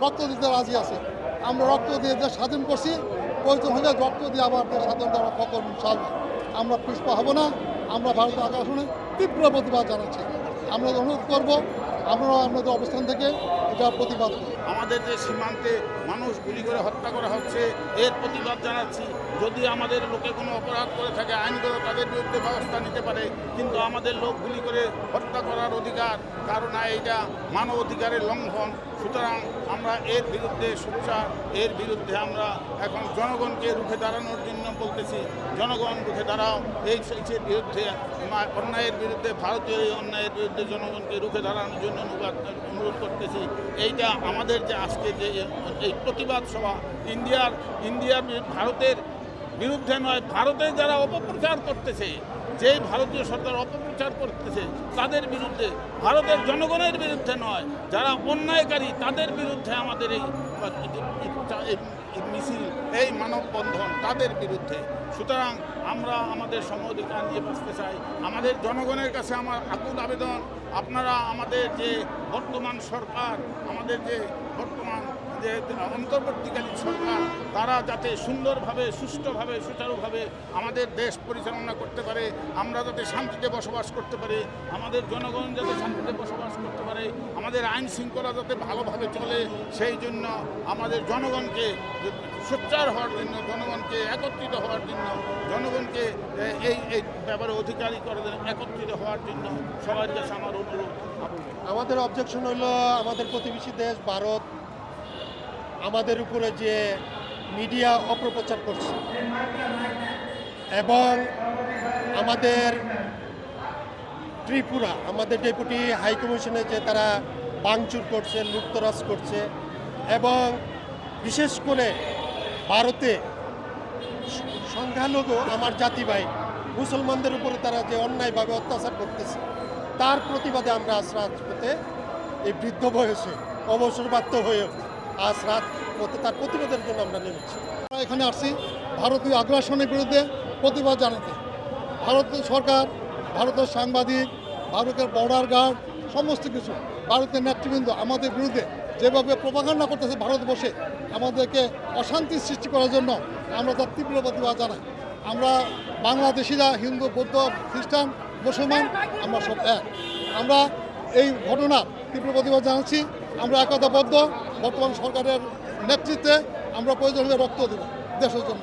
রক্ত দিতে রাজি আছে। আমরা রক্ত দিয়ে দেশ স্বাধীন করছি, প্রয়োজন হলে রক্ত দিয়ে আবার দেশ স্বাধীন আমরা কখন ইনশাআল্লাহ আমরা পিছপা হব না। আমরা ভারতের আগ্রাসনে তীব্র প্রতিবাদ জানাচ্ছি। আমরা অনুরোধ করব আপনারা আপনাদের অবস্থান থেকে এটা প্রতিবাদ করব। আমাদের যে সীমান্তে মানুষ গুলি করে হত্যা করা হচ্ছে এর প্রতিবাদ জানাচ্ছি। যদি আমাদের লোকে কোনো অপরাধ করে থাকে আইনগত তাদের বিরুদ্ধে ব্যবস্থা নিতে পারে, কিন্তু আমাদের লোক গুলি করে হত্যা করার অধিকার কারণ এইটা মানব অধিকারের লঙ্ঘন। সুতরাং আমরা এর বিরুদ্ধে সোচ্চার। এর বিরুদ্ধে আমরা এখন জনগণকে রুখে দাঁড়ানোর জন্য বলতেছি, জনগণ রুখে দাঁড়াও। এই বিরুদ্ধে অন্যায়ের বিরুদ্ধে, ভারতীয় এই অন্যায়ের বিরুদ্ধে জনগণকে রুখে দাঁড়ানোর জন্য অনুরোধ করতেছি। এইটা আমাদের যে আজকে যে এই প্রতিবাদ সভা ইন্ডিয়ার ভারতের বিরুদ্ধে নয়, ভারতে যারা অপপ্রচার করতেছে, যেই ভারতীয় সরকার অপপ্রচার করতেছে তাদের বিরুদ্ধে, ভারতের জনগণের বিরুদ্ধে নয়, যারা অন্যায়কারী তাদের বিরুদ্ধে আমাদের এই মিছিল, এই মানববন্ধন তাদের বিরুদ্ধে। সুতরাং আমরা আমাদের সম অধিকার নিয়ে বাঁচতে চাই। আমাদের জনগণের কাছে আমার আকুল আবেদন, আপনারা আমাদের যে বর্তমান সরকার, আমাদের যে বর্তমান যে অন্তর্বর্তীকালীন সরকার, তারা যাতে সুন্দরভাবে, সুষ্ঠুভাবে, সুচারুভাবে আমাদের দেশ পরিচালনা করতে পারে, আমরা যাতে শান্তিতে বসবাস করতে পারি, আমাদের জনগণ যাতে শান্তিতে বসবাস করতে পারে, আমাদের আইন শৃঙ্খলা যাতে ভালোভাবে চলে, সেই জন্য আমাদের জনগণকে সোচ্চার হওয়ার জন্য, জনগণকে একত্রিত হওয়ার জন্য, জনগণকে এই ব্যাপারে অধিকারী করে একত্রিত হওয়ার জন্য সবার কাছে আমার অনুরোধ। আমাদের অবজেকশন হলো আমাদের প্রতিবেশী দেশ ভারত আমাদের উপরে যে মিডিয়া অপপ্রচার করছে এবং আমাদের ত্রিপুরা, আমাদের ডেপুটি হাই কমিশনে যে তারা ভাঙচুর করছে, লুটতরাজ করছে এবং বিশেষ করে ভারতে সংখ্যালঘু আমার জাতি ভাই মুসলমানদের উপরে তারা যে অন্যায়ভাবে অত্যাচার করতেছে তার প্রতিবাদে আমরা আজ রাজপথে এই বৃদ্ধ বয়সে অবসরপ্রাপ্ত হয়ে আজ রাজপথে তার প্রতিবাদের জন্য আমরা নেমেছি। আমরা এখানে আসছি ভারতীয় আগ্রাসনের বিরুদ্ধে প্রতিবাদ জানাতে। ভারতীয় সরকার, ভারতের সাংবাদিক, ভারতের বর্ডার গার্ড, সমস্ত কিছু ভারতের নেতৃবৃন্দ আমাদের বিরুদ্ধে যেভাবে প্রপাগান্ডা করতেছে ভারতবর্ষে আমাদেরকে অশান্তি সৃষ্টি করার জন্য আমরা তার তীব্র প্রতিবাদ জানাই। আমরা বাংলাদেশিরা হিন্দু, বৌদ্ধ, খ্রিস্টান, মুসলমান আমরা সব এক। আমরা এই ঘটনার তীব্র প্রতিবাদ জানাচ্ছি। আমরা একতাবদ্ধ। বর্তমান সরকারের নেতৃত্বে আমরা প্রয়োজন হলে রক্ত দেব দেশের জন্য।